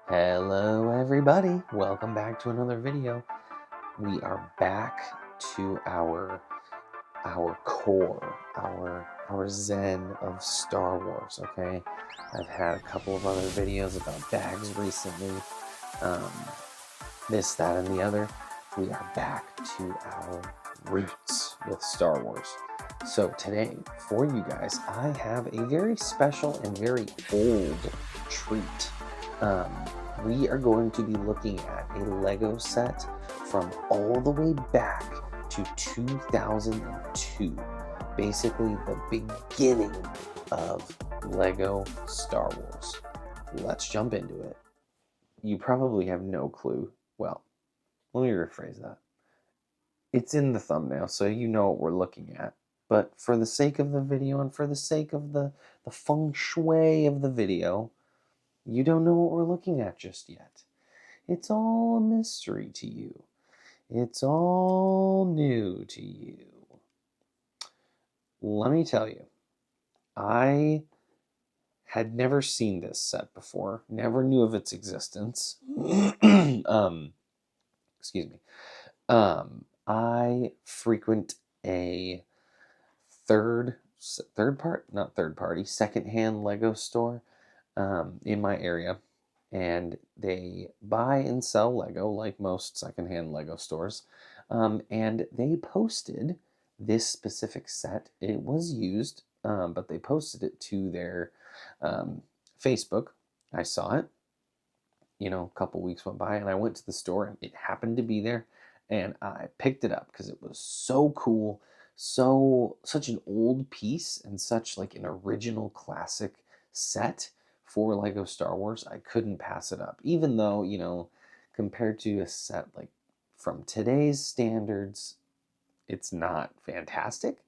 Hello everybody, welcome back to another video. We are back to our core, our zen of Star Wars, okay? I've had a couple of other videos about bags recently, um, this, that, and the other. We are back to our roots with Star Wars. So today, for you guys, I have a very special and very old treat. We are going to be looking at a Lego set from all the way back to 2002. Basically, the beginning of Lego Star Wars. Let's jump into it. You probably have no clue. Well, let me rephrase that. It's in the thumbnail, so you know what we're looking at. But for the sake of the video and for the sake of the feng shui of the video, you don't know what we're looking at just yet. It's all a mystery to you. It's all new to you. Let me tell you, I had never seen this set before, never knew of its existence. Excuse me. I frequent a secondhand Lego store in my area, and they buy and sell Lego like most secondhand Lego stores. And they posted this specific set. It was used, but they posted it to their Facebook. I saw it. A couple weeks went by, and I went to the store, and it happened to be there, and I picked it up because it was so cool, such an old piece, and such like an original classic set for Lego Star Wars. I couldn't pass it up, even though compared to a set like from today's standards, it's not fantastic,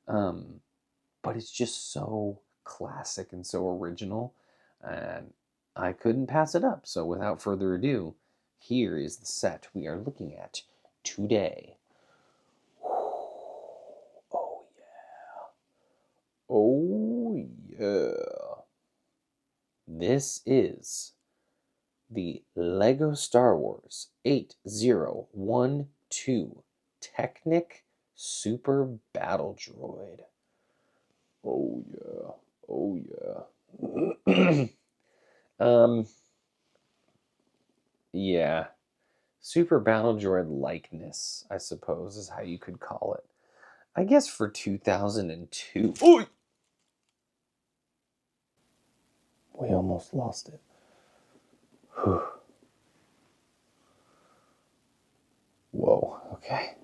but it's just so classic and so original, and I couldn't pass it up. So without further ado, here is the set we are looking at today. Oh yeah. Oh yeah. This is the Lego Star Wars 8012 Technic Super Battle Droid. Oh yeah. Oh yeah. Yeah. Super Battle Droid likeness, I suppose, is how you could call it. I guess for 2002. Oh! We almost lost it. Whew. Whoa, okay.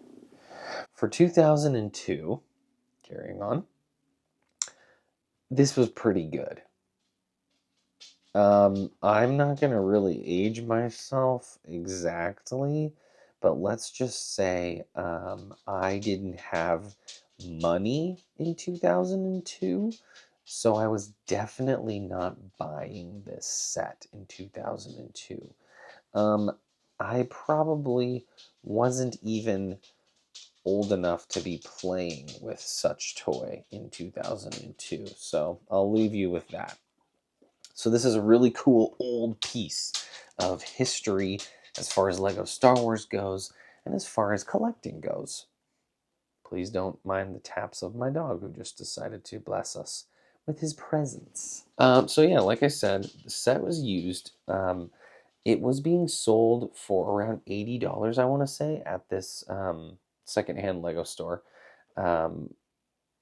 For 2002, carrying on, this was pretty good. I'm not going to really age myself exactly, but let's just say I didn't have money in 2002, so I was definitely not buying this set in 2002. I probably wasn't even old enough to be playing with such toy in 2002, so I'll leave you with that. So this is a really cool old piece of history as far as Lego Star Wars goes and as far as collecting goes. Please don't mind the taps of my dog who just decided to bless us with his presence. So yeah, like I said, the set was used. It was being sold for around $80, I want to say, at this secondhand Lego store. Um,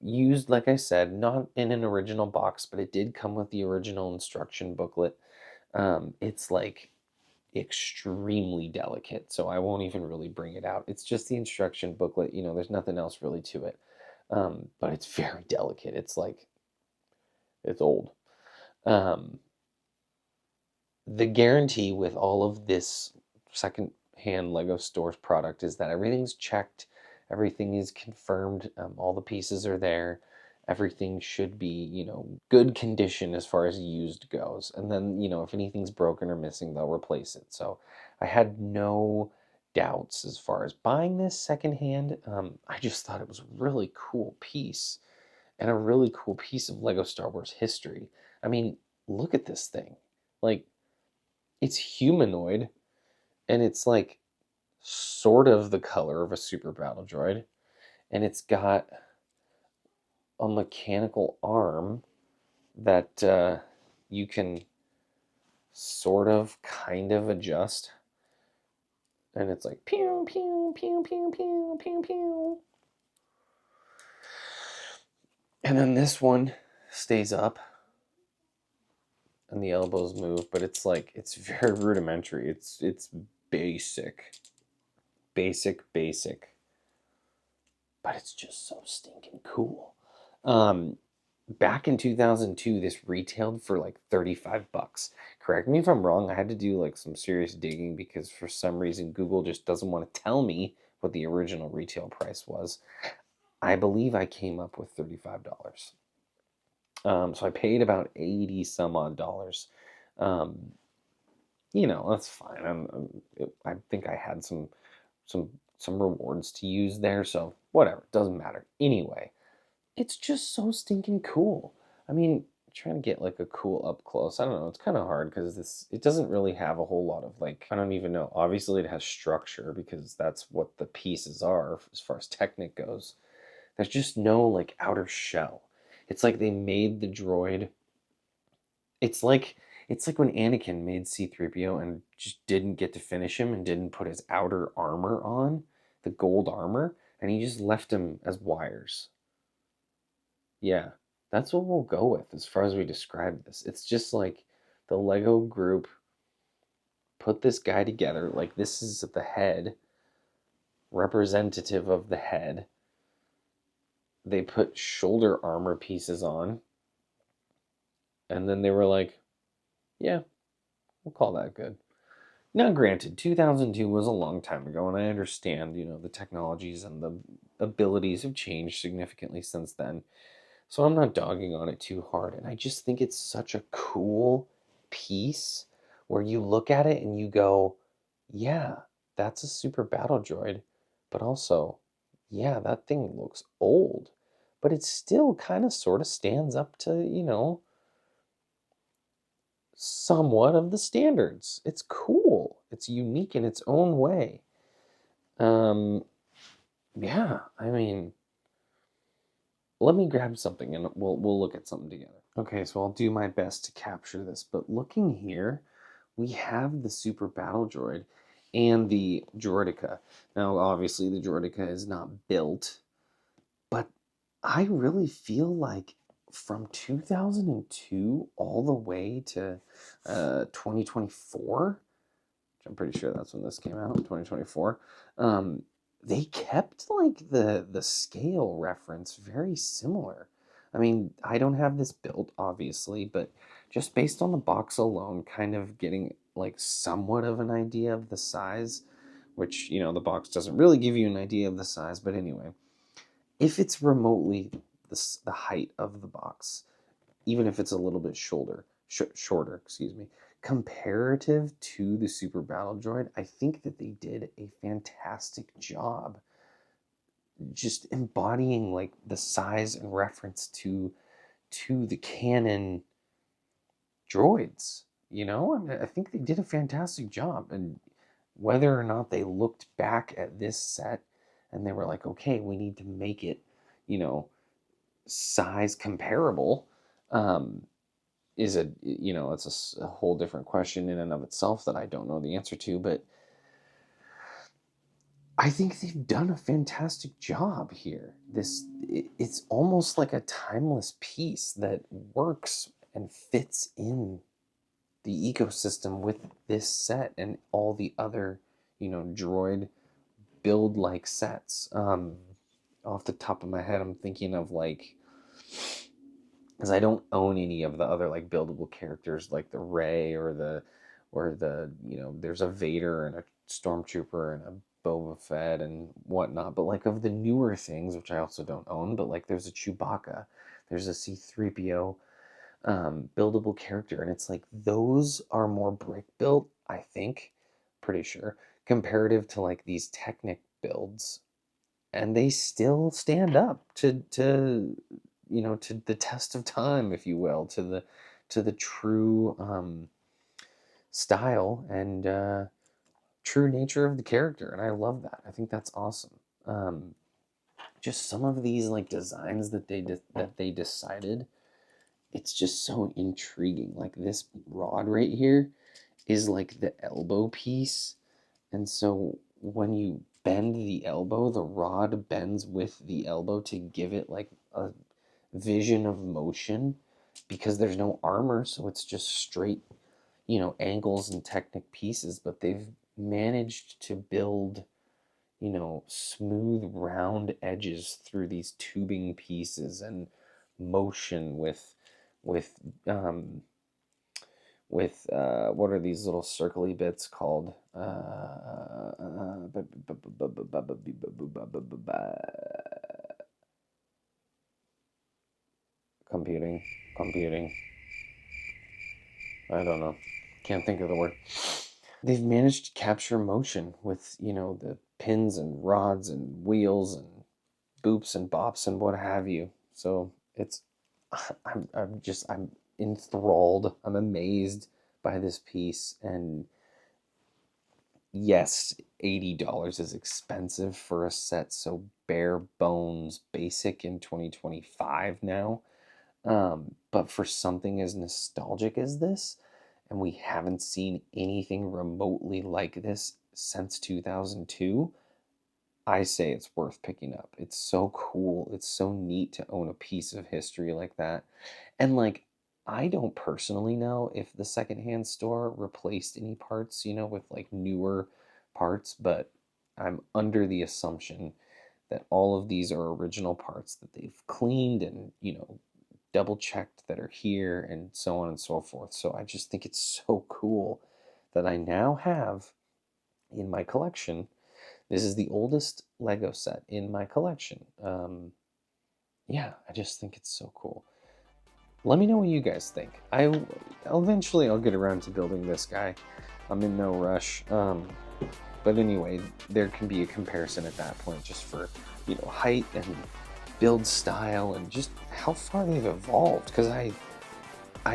Used, like I said, not in an original box, but it did come with the original instruction booklet. It's like extremely delicate, so I won't even really bring it out. It's just the instruction booklet, there's nothing else really to it. But it's very delicate. It's old. Um, the guarantee with all of this second-hand Lego stores product is that everything's checked, everything is confirmed, all the pieces are there, everything should be, good condition as far as used goes. And then, if anything's broken or missing, they'll replace it. So I had no doubts as far as buying this secondhand. I just thought it was a really cool piece and a really cool piece of Lego Star Wars history. I mean, look at this thing. Like, It's humanoid, and it's like sort of the color of a super battle droid, and it's got a mechanical arm that you can sort of kind of adjust, and it's like pew pew pew pew pew pew pew. And then this one stays up and the elbows move, but it's like it's very rudimentary. It's basic. Basic. But it's just so stinking cool. Um Back in 2002 this retailed for like 35 bucks. Correct me if I'm wrong. I had to do like some serious digging because for some reason Google just doesn't want to tell me what the original retail price was. I believe I came up with $35. So I paid about 80 some odd dollars. Um, that's fine. I think I had some some rewards to use there, so whatever, doesn't matter. Anyway, it's just so stinking cool. I mean, trying to get like a cool up close. I don't know. It's kind of hard because this it doesn't really have a whole lot of like I don't even know. Obviously, it has structure because that's what the pieces are as far as Technic goes. There's just no like outer shell. It's like they made the droid. It's like it's like when Anakin made C-3PO and just didn't get to finish him and didn't put his outer armor on, the gold armor, and he just left him as wires. Yeah, that's what we'll go with as far as we describe this. It's just like the Lego group put this guy together, like this is the head, representative of the head. They put shoulder armor pieces on, and then they were like, yeah, we'll call that good. Now, granted, 2002 was a long time ago, and I understand, the technologies and the abilities have changed significantly since then. So I'm not dogging on it too hard. And I just think it's such a cool piece where you look at it and you go, yeah, that's a super battle droid. But also, yeah, that thing looks old. But it still kind of sort of stands up to, somewhat of the standards. It's cool. It's unique in its own way. Um, yeah, I mean, let me grab something and we'll look at something together. Okay, so I'll do my best to capture this, but looking here, we have the Super Battle Droid and the Droidica. Now, obviously, the Droidica is not built, but I really feel like from 2002 all the way to 2024, which I'm pretty sure that's when this came out, 2024. They kept like the scale reference very similar. I mean, I don't have this built obviously, but just based on the box alone, kind of getting like somewhat of an idea of the size, which the box doesn't really give you an idea of the size, but anyway, if it's remotely the height of the box, even if it's a little bit shorter, excuse me, comparative to the Super Battle Droid, I think that they did a fantastic job just embodying like the size and reference to the canon droids. I mean, I think they did a fantastic job, and whether or not they looked back at this set and they were like, okay, we need to make it, you know, size comparable, um, is it's a whole different question in and of itself that I don't know the answer to, but I think they've done a fantastic job here. It's almost like a timeless piece that works and fits in the ecosystem with this set and all the other, droid build like sets. Off the top of my head, I'm thinking of like, because I don't own any of the other like buildable characters like the Rey or the there's a Vader and a Stormtrooper and a Boba Fett and whatnot. But like of the newer things, which I also don't own, but like there's a Chewbacca, there's a C-3PO buildable character, and it's like those are more brick built, I think, pretty sure, comparative to like these Technic builds, and they still stand up to the test of time, if you will, to the true style and true nature of the character, and I love that. I think that's awesome. Just some of these like designs that they decided, it's just so intriguing. Like this rod right here is like the elbow piece, and so when you bend the elbow, the rod bends with the elbow to give it like a vision of motion because there's no armor, so it's just straight, angles and Technic pieces, but they've managed to build, smooth round edges through these tubing pieces and motion with um what are these little circly bits called? Computing, computing. I don't know. Can't think of the word. They've managed to capture motion with, the pins and rods and wheels and boops and bops and what have you. So it's, I'm enthralled. I'm amazed by this piece. And yes, $80 is expensive for a set so bare bones basic in 2025 now. But for something as nostalgic as this, and we haven't seen anything remotely like this since 2002, I say it's worth picking up. It's so cool. It's so neat to own a piece of history like that. And like, I don't personally know if the secondhand store replaced any parts, with like newer parts, but I'm under the assumption that all of these are original parts that they've cleaned and, double checked that are here and so on and so forth. So I just think it's so cool that I now have in my collection. This is the oldest Lego set in my collection. Yeah, I just think it's so cool. Let me know what you guys think. Eventually I'll get around to building this guy. I'm in no rush. But anyway, there can be a comparison at that point just for, height and build style and just how far they've evolved. Because I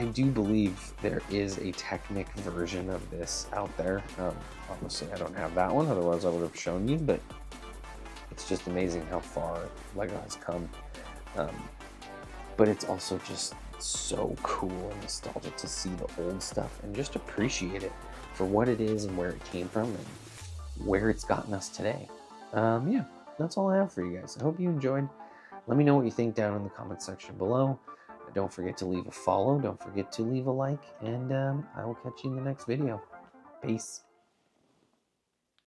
do believe there is a Technic version of this out there. Obviously, I don't have that one, otherwise I would have shown you, but it's just amazing how far Lego has come. But it's also just so cool and nostalgic to see the old stuff and just appreciate it for what it is and where it came from and where it's gotten us today. Yeah, that's all I have for you guys. I hope you enjoyed. Let me know what you think down in the comment section below. Don't forget to leave a follow. Don't forget to leave a like. And I will catch you in the next video. Peace.